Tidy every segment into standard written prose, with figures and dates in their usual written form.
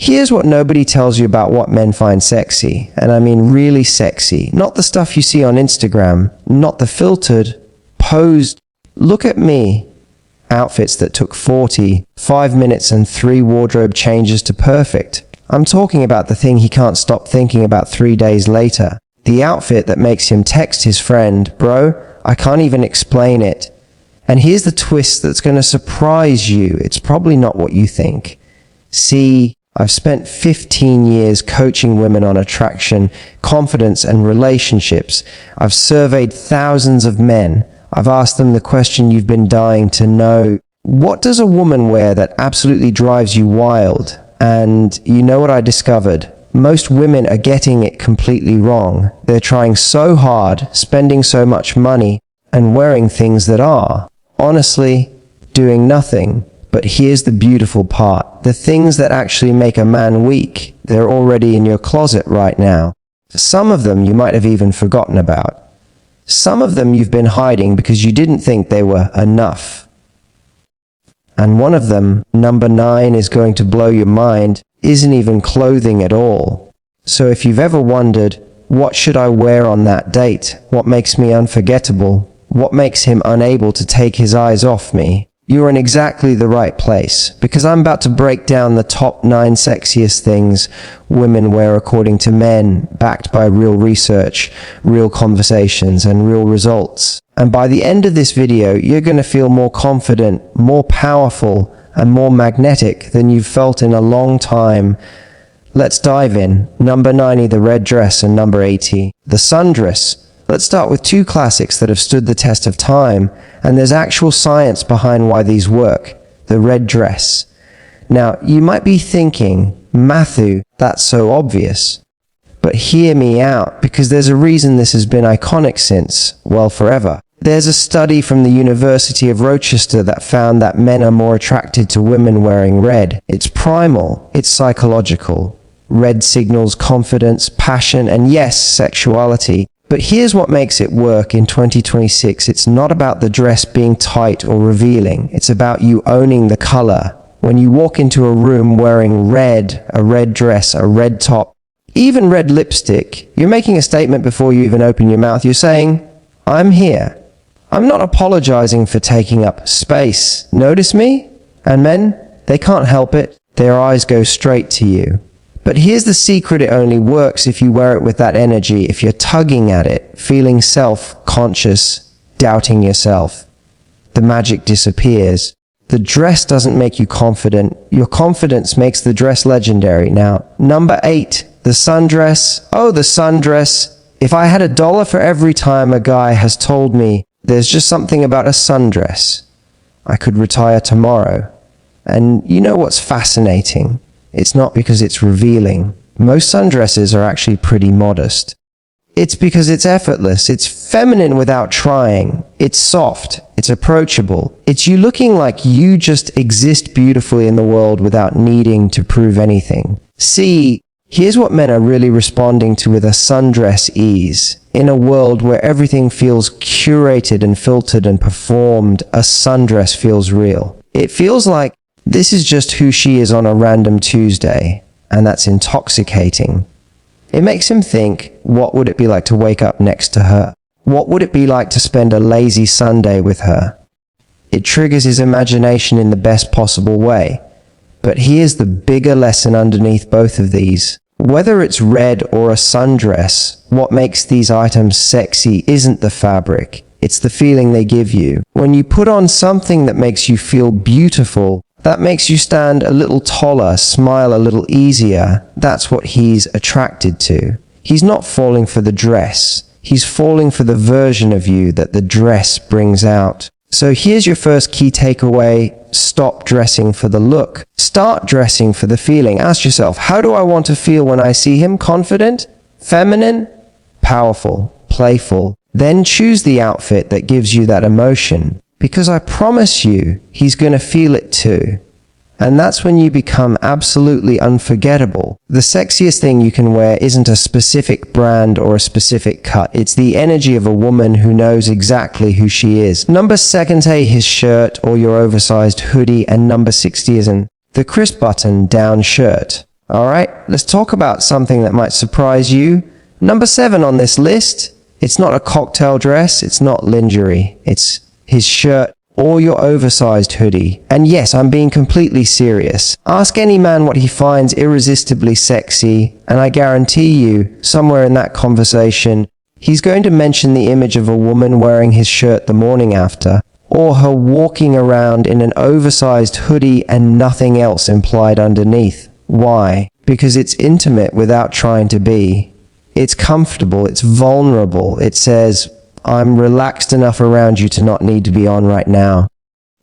Here's what nobody tells you about what men find sexy, and I mean really sexy. Not the stuff you see on Instagram, not the filtered, posed, look at me, outfits that took 5 minutes and 3 wardrobe changes to perfect. I'm talking about the thing he can't stop thinking about 3 days later. The outfit that makes him text his friend, "Bro, I can't even explain it." And here's the twist that's going to surprise you. It's probably not what you think. See, I've spent 15 years coaching women on attraction, confidence, and relationships. I've surveyed thousands of men. I've asked them the question you've been dying to know. What does a woman wear that absolutely drives you wild? And you know what I discovered? Most women are getting it completely wrong. They're trying so hard, spending so much money, and wearing things that are, honestly, doing nothing. But here's the beautiful part. The things that actually make a man weak, they're already in your closet right now. Some of them you might have even forgotten about. Some of them you've been hiding because you didn't think they were enough. And one of them, number 9, is going to blow your mind, isn't even clothing at all. So if you've ever wondered, what should I wear on that date? What makes me unforgettable? What makes him unable to take his eyes off me? You're in exactly the right place, because I'm about to break down the top 9 sexiest things women wear according to men, backed by real research, real conversations, and real results. And by the end of this video, you're going to feel more confident, more powerful, and more magnetic than you've felt in a long time. Let's dive in. Number 90, the red dress, and number 80, the sundress. Let's start with 2 classics that have stood the test of time, and there's actual science behind why these work. The red dress. Now, you might be thinking, Matthew, that's so obvious. But hear me out, because there's a reason this has been iconic since, well, forever. There's a study from the University of Rochester that found that men are more attracted to women wearing red. It's primal, it's psychological. Red signals confidence, passion, and yes, sexuality. But here's what makes it work in 2026. It's not about the dress being tight or revealing. It's about you owning the color. When you walk into a room wearing red, a red dress, a red top, even red lipstick, you're making a statement before you even open your mouth. You're saying, I'm here. I'm not apologizing for taking up space. Notice me? And men, they can't help it. Their eyes go straight to you. But here's the secret: it only works if you wear it with that energy, if you're tugging at it, feeling self-conscious, doubting yourself. The magic disappears. The dress doesn't make you confident. Your confidence makes the dress legendary. Now, number 8, the sundress. Oh, the sundress. If I had $1 for every time a guy has told me there's just something about a sundress, I could retire tomorrow. And you know what's fascinating? It's not because it's revealing. Most sundresses are actually pretty modest. It's because it's effortless. It's feminine without trying. It's soft. It's approachable. It's you looking like you just exist beautifully in the world without needing to prove anything. See, here's what men are really responding to with a sundress ease. In a world where everything feels curated and filtered and performed, a sundress feels real. It feels like this is just who she is on a random Tuesday, and that's intoxicating. It makes him think, what would it be like to wake up next to her? What would it be like to spend a lazy Sunday with her? It triggers his imagination in the best possible way. But here's the bigger lesson underneath both of these. Whether it's red or a sundress, what makes these items sexy isn't the fabric, it's the feeling they give you. When you put on something that makes you feel beautiful, that makes you stand a little taller, smile a little easier, that's what he's attracted to. He's not falling for the dress. He's falling for the version of you that the dress brings out. So here's your first key takeaway. Stop dressing for the look. Start dressing for the feeling. Ask yourself, how do I want to feel when I see him? Confident? Feminine? Powerful? Playful? Then choose the outfit that gives you that emotion. Because I promise you, he's going to feel it too. And that's when you become absolutely unforgettable. The sexiest thing you can wear isn't a specific brand or a specific cut. It's the energy of a woman who knows exactly who she is. Number 70, his shirt or your oversized hoodie, and number 60 is the crisp button down shirt. Alright, let's talk about something that might surprise you. Number 7 on this list, it's not a cocktail dress, it's not lingerie, it's his shirt or your oversized hoodie. And yes, I'm being completely serious. Ask any man what he finds irresistibly sexy, and I guarantee you, somewhere in that conversation, he's going to mention the image of a woman wearing his shirt the morning after, or her walking around in an oversized hoodie and nothing else implied underneath. Why? Because it's intimate without trying to be. It's comfortable, it's vulnerable. It says, I'm relaxed enough around you to not need to be on right now.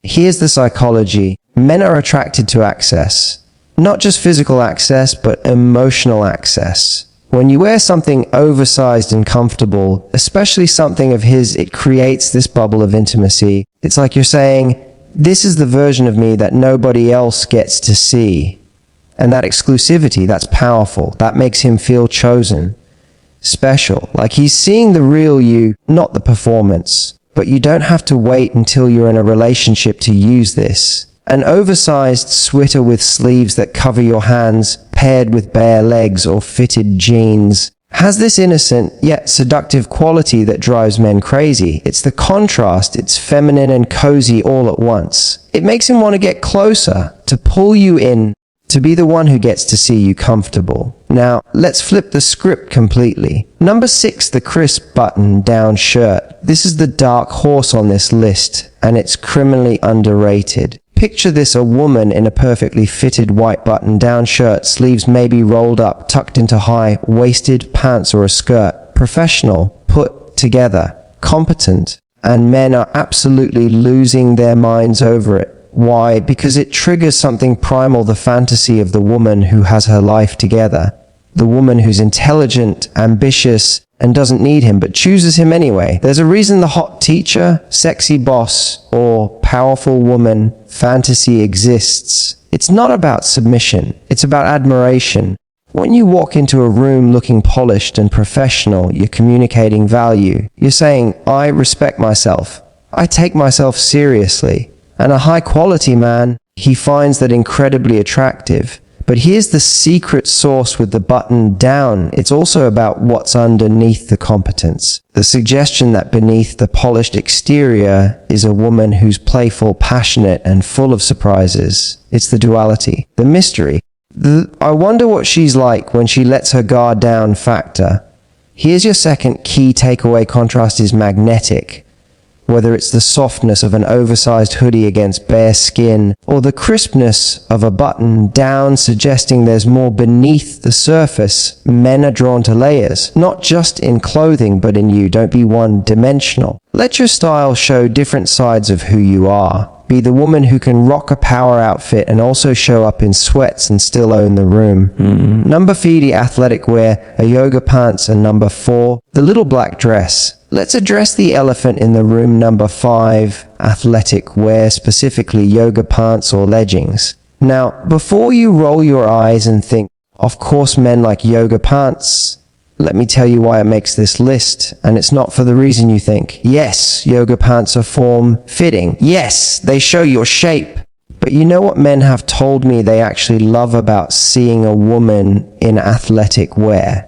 Here's the psychology. Men are attracted to access. Not just physical access, but emotional access. When you wear something oversized and comfortable, especially something of his, it creates this bubble of intimacy. It's like you're saying, this is the version of me that nobody else gets to see. And that exclusivity, that's powerful. That makes him feel chosen. Special, like he's seeing the real you, not the performance. But you don't have to wait until you're in a relationship to use this. An oversized sweater with sleeves that cover your hands, paired with bare legs or fitted jeans, has this innocent yet seductive quality that drives men crazy. It's the contrast, it's feminine and cozy all at once. It makes him want to get closer, to pull you in, to be the one who gets to see you comfortable. Now, let's flip the script completely. Number 6, the crisp button-down shirt. This is the dark horse on this list, and it's criminally underrated. Picture this, a woman in a perfectly fitted white button-down shirt, sleeves maybe rolled up, tucked into high-waisted pants or a skirt. Professional, put together, competent, and men are absolutely losing their minds over it. Why? Because it triggers something primal, the fantasy of the woman who has her life together. The woman who's intelligent, ambitious, and doesn't need him, but chooses him anyway. There's a reason the hot teacher, sexy boss, or powerful woman fantasy exists. It's not about submission, it's about admiration. When you walk into a room looking polished and professional, you're communicating value. You're saying, I respect myself. I take myself seriously. And a high-quality man, he finds that incredibly attractive. But here's the secret sauce with the button down. It's also about what's underneath the competence. The suggestion that beneath the polished exterior is a woman who's playful, passionate, and full of surprises. It's the duality, the mystery. I wonder what she's like when she lets her guard down factor. Here's your second key takeaway: contrast is magnetic. Whether it's the softness of an oversized hoodie against bare skin, or the crispness of a button down suggesting there's more beneath the surface, men are drawn to layers, not just in clothing but in you. Don't be one-dimensional. Let your style show different sides of who you are. Be the woman who can rock a power outfit and also show up in sweats and still own the room. Number 3, athletic wear, a yoga pants, and number 4, the little black dress. Let's address the elephant in the room. Number 5, athletic wear, specifically yoga pants or leggings. Now, before you roll your eyes and think, of course men like yoga pants, let me tell you why it makes this list, and it's not for the reason you think. Yes, yoga pants are form-fitting. Yes, they show your shape. But you know what men have told me they actually love about seeing a woman in athletic wear?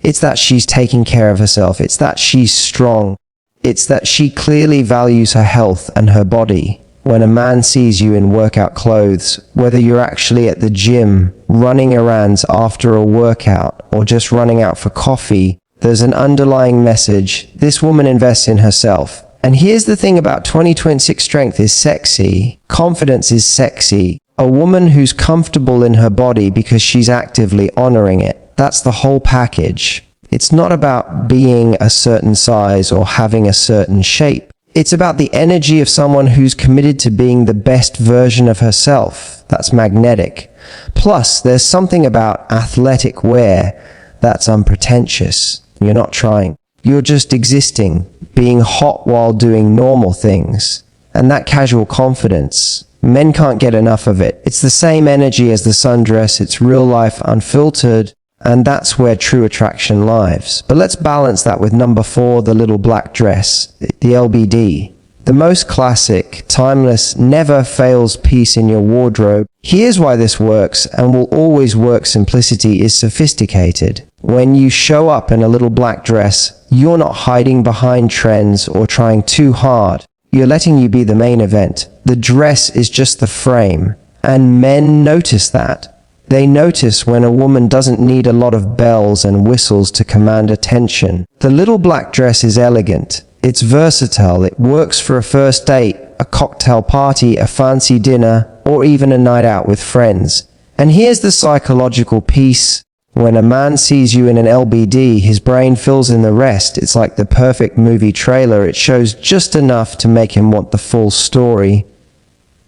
It's that she's taking care of herself. It's that she's strong. It's that she clearly values her health and her body. When a man sees you in workout clothes, whether you're actually at the gym, running errands after a workout, or just running out for coffee, there's an underlying message. This woman invests in herself. And here's the thing about 2026: strength is sexy. Confidence is sexy. A woman who's comfortable in her body because she's actively honoring it. That's the whole package. It's not about being a certain size or having a certain shape. It's about the energy of someone who's committed to being the best version of herself. That's magnetic. Plus, there's something about athletic wear that's unpretentious. You're not trying. You're just existing, being hot while doing normal things. And that casual confidence, men can't get enough of it. It's the same energy as the sundress. It's real life, unfiltered. And that's where true attraction lies. But let's balance that with number 4, the little black dress, the LBD. The most classic, timeless, never fails piece in your wardrobe. Here's why this works and will always work. Simplicity is sophisticated. When you show up in a little black dress, you're not hiding behind trends or trying too hard. You're letting you be the main event. The dress is just the frame. And men notice that. They notice when a woman doesn't need a lot of bells and whistles to command attention. The little black dress is elegant. It's versatile. It works for a first date, a cocktail party, a fancy dinner, or even a night out with friends. And here's the psychological piece. When a man sees you in an LBD, his brain fills in the rest. It's like the perfect movie trailer. It shows just enough to make him want the full story.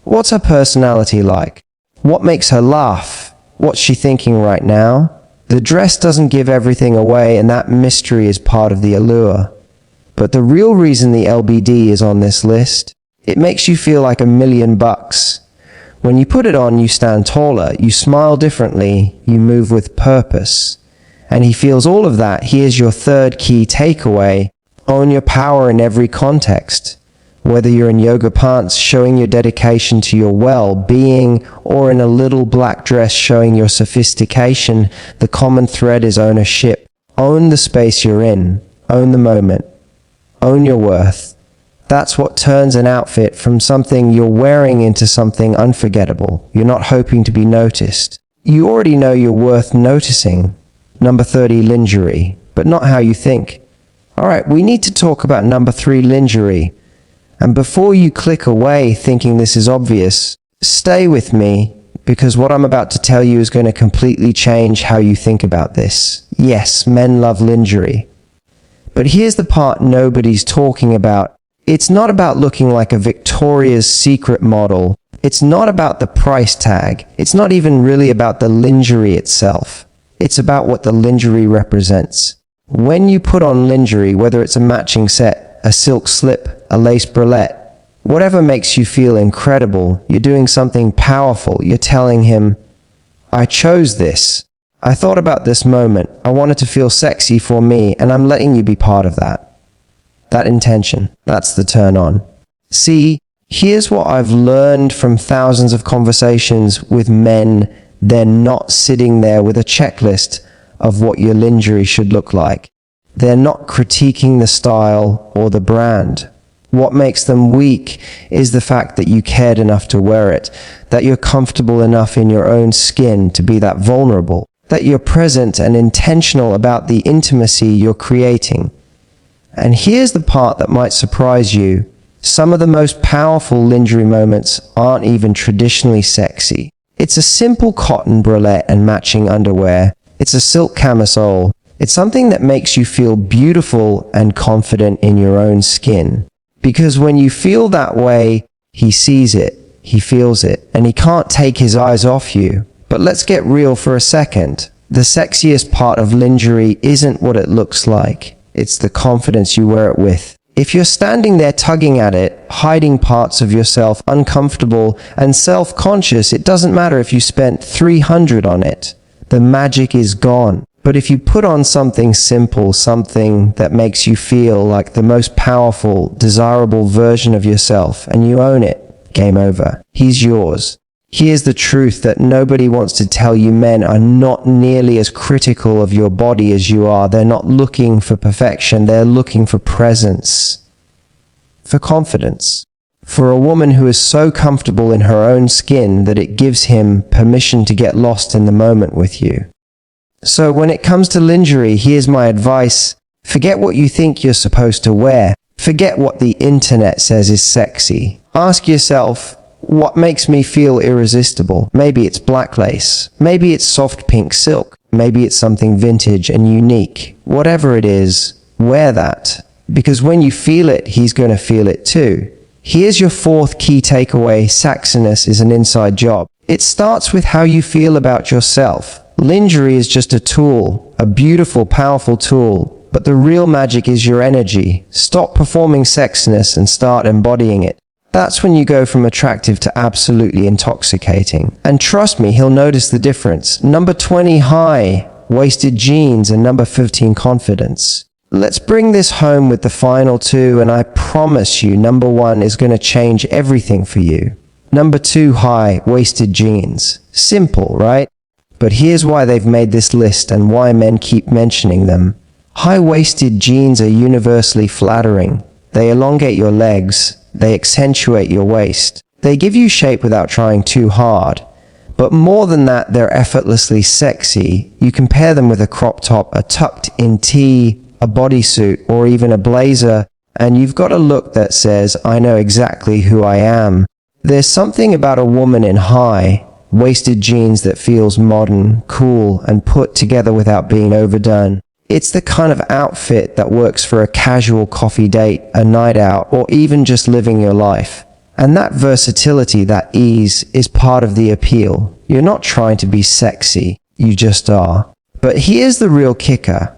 What's her personality like? What makes her laugh? What's she thinking right now? The dress doesn't give everything away, and that mystery is part of the allure. But the real reason the LBD is on this list, it makes you feel like $1,000,000. When you put it on, you stand taller, you smile differently, you move with purpose. And he feels all of that. Here's your third key takeaway. Own your power in every context. Whether you're in yoga pants showing your dedication to your well-being, or in a little black dress showing your sophistication, the common thread is ownership. Own the space you're in. Own the moment. Own your worth. That's what turns an outfit from something you're wearing into something unforgettable. You're not hoping to be noticed. You already know you're worth noticing. Number 30, lingerie, but not how you think. Alright, we need to talk about number 3, lingerie. And before you click away thinking this is obvious, stay with me, because what I'm about to tell you is going to completely change how you think about this. Yes, men love lingerie. But here's the part nobody's talking about. It's not about looking like a Victoria's Secret model. It's not about the price tag. It's not even really about the lingerie itself. It's about what the lingerie represents. When you put on lingerie, whether it's a matching set, a silk slip, a lace bralette, whatever makes you feel incredible, you're doing something powerful. You're telling him, I chose this. I thought about this moment. I wanted to feel sexy for me, and I'm letting you be part of that. That intention, that's the turn on. See, here's what I've learned from thousands of conversations with men. They're not sitting there with a checklist of what your lingerie should look like. They're not critiquing the style or the brand. What makes them weak is the fact that you cared enough to wear it, that you're comfortable enough in your own skin to be that vulnerable, that you're present and intentional about the intimacy you're creating. And here's the part that might surprise you. Some of the most powerful lingerie moments aren't even traditionally sexy. It's a simple cotton bralette and matching underwear. It's a silk camisole. It's something that makes you feel beautiful and confident in your own skin. Because when you feel that way, he sees it, he feels it, and he can't take his eyes off you. But let's get real for a second. The sexiest part of lingerie isn't what it looks like. It's the confidence you wear it with. If you're standing there tugging at it, hiding parts of yourself, uncomfortable and self-conscious, it doesn't matter if you spent $300 on it. The magic is gone. But if you put on something simple, something that makes you feel like the most powerful, desirable version of yourself, and you own it, game over. He's yours. Here's the truth that nobody wants to tell you. Men are not nearly as critical of your body as you are. They're not looking for perfection. They're looking for presence, for confidence, for a woman who is so comfortable in her own skin that it gives him permission to get lost in the moment with you. So when it comes to lingerie, here's my advice. Forget what you think you're supposed to wear. Forget what the internet says is sexy. Ask yourself, what makes me feel irresistible? Maybe it's black lace. Maybe it's soft pink silk. Maybe it's something vintage and unique. Whatever it is, wear that. Because when you feel it, he's going to feel it too. Here's your fourth key takeaway. Sexiness is an inside job. It starts with how you feel about yourself. Lingerie is just a tool, a beautiful, powerful tool. But the real magic is your energy. Stop performing sexiness and start embodying it. That's when you go from attractive to absolutely intoxicating. And trust me, he'll notice the difference. Number 20, high-waisted jeans, and number 15, confidence. Let's bring this home with the final two, and I promise you, number one is going to change everything for you. Number two, high-waisted jeans. Simple, right? But here's why they've made this list and why men keep mentioning them. High-waisted jeans are universally flattering. They elongate your legs. They accentuate your waist. They give you shape without trying too hard. But more than that, they're effortlessly sexy. You can pair them with a crop top, a tucked-in tee, a bodysuit, or even a blazer, and you've got a look that says, I know exactly who I am. There's something about a woman in high-waisted jeans that feels modern, cool, and put together without being overdone. It's the kind of outfit that works for a casual coffee date, a night out, or even just living your life. And that versatility, that ease, is part of the appeal. You're not trying to be sexy, you just are. But here's the real kicker.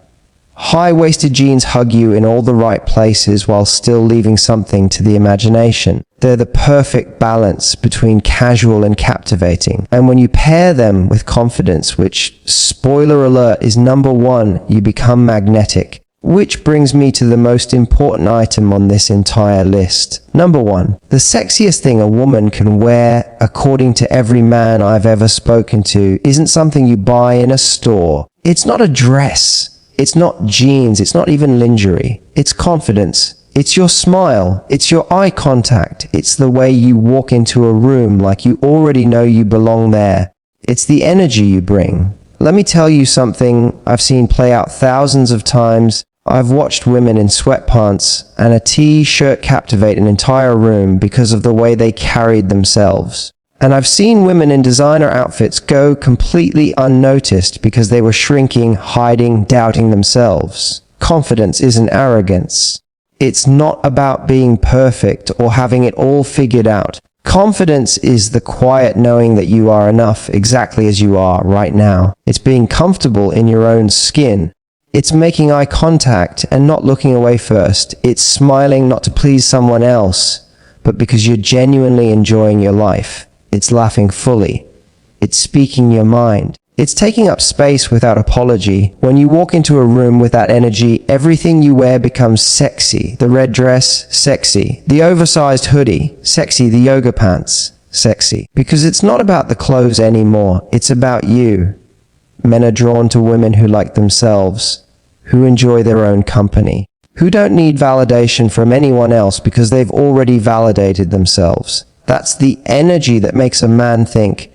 High-waisted jeans hug you in all the right places while still leaving something to the imagination. They're the perfect balance between casual and captivating. And when you pair them with confidence, which, spoiler alert, is number one, you become magnetic. Which brings me to the most important item on this entire list. Number one, the sexiest thing a woman can wear, according to every man I've ever spoken to, isn't something you buy in a store. It's not a dress. It's not jeans, it's not even lingerie. It's confidence. It's your smile. It's your eye contact. It's the way you walk into a room like you already know you belong there. It's the energy you bring. Let me tell you something I've seen play out thousands of times. I've watched women in sweatpants and a t-shirt captivate an entire room because of the way they carried themselves. And I've seen women in designer outfits go completely unnoticed because they were shrinking, hiding, doubting themselves. Confidence isn't arrogance. It's not about being perfect or having it all figured out. Confidence is the quiet knowing that you are enough exactly as you are right now. It's being comfortable in your own skin. It's making eye contact and not looking away first. It's smiling not to please someone else, but because you're genuinely enjoying your life. It's laughing fully. It's speaking your mind. It's taking up space without apology. When you walk into a room with that energy, everything you wear becomes sexy. The red dress, sexy. The oversized hoodie, sexy. The yoga pants, sexy. Because it's not about the clothes anymore. It's about you. Men are drawn to women who like themselves, who enjoy their own company, who don't need validation from anyone else because they've already validated themselves. That's the energy that makes a man think,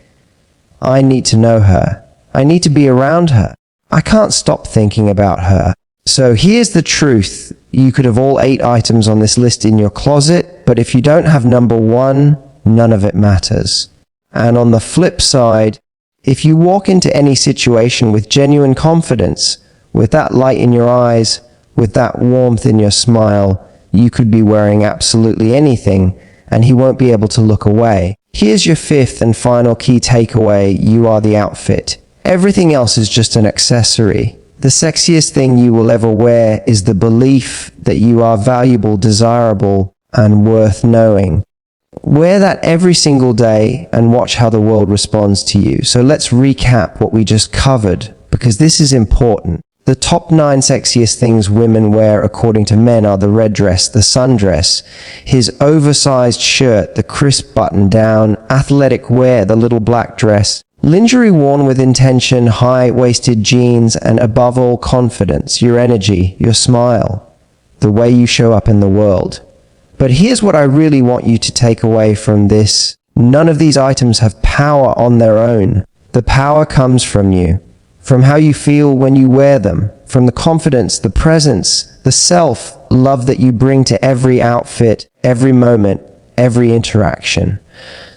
I need to know her. I need to be around her. I can't stop thinking about her. So here's the truth. You could have all 8 items on this list in your closet, but if you don't have number one, none of it matters. And on the flip side, if you walk into any situation with genuine confidence, with that light in your eyes, with that warmth in your smile, you could be wearing absolutely anything, and he won't be able to look away. Here's your 5th and final key takeaway. You are the outfit. Everything else is just an accessory. The sexiest thing you will ever wear is the belief that you are valuable, desirable, and worth knowing. Wear that every single day and watch how the world responds to you. So let's recap what we just covered, because this is important. The top 9 sexiest things women wear according to men are the red dress, the sundress, his oversized shirt, the crisp button down, athletic wear, the little black dress, lingerie worn with intention, high-waisted jeans, and above all confidence, your energy, your smile, the way you show up in the world. But here's what I really want you to take away from this. None of these items have power on their own. The power comes from you. From how you feel when you wear them, from the confidence, the presence, the self-love that you bring to every outfit, every moment, every interaction.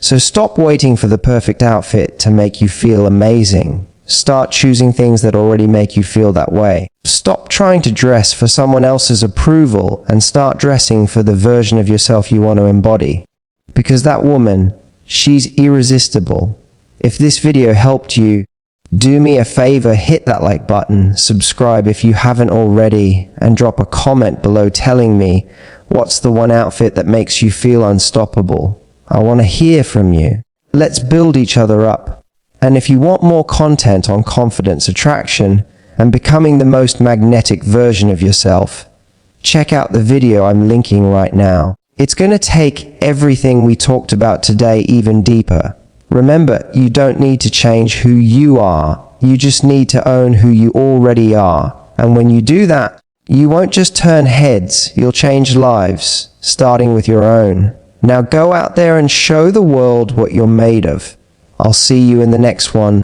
So stop waiting for the perfect outfit to make you feel amazing. Start choosing things that already make you feel that way. Stop trying to dress for someone else's approval and start dressing for the version of yourself you want to embody. Because that woman, she's irresistible. If this video helped you, do me a favor, hit that like button, subscribe if you haven't already, and drop a comment below telling me what's the one outfit that makes you feel unstoppable. I want to hear from you. Let's build each other up. And if you want more content on confidence, attraction, and becoming the most magnetic version of yourself, check out the video I'm linking right now. It's going to take everything we talked about today even deeper. Remember, you don't need to change who you are. You just need to own who you already are. And when you do that, you won't just turn heads, you'll change lives, starting with your own. Now go out there and show the world what you're made of. I'll see you in the next one.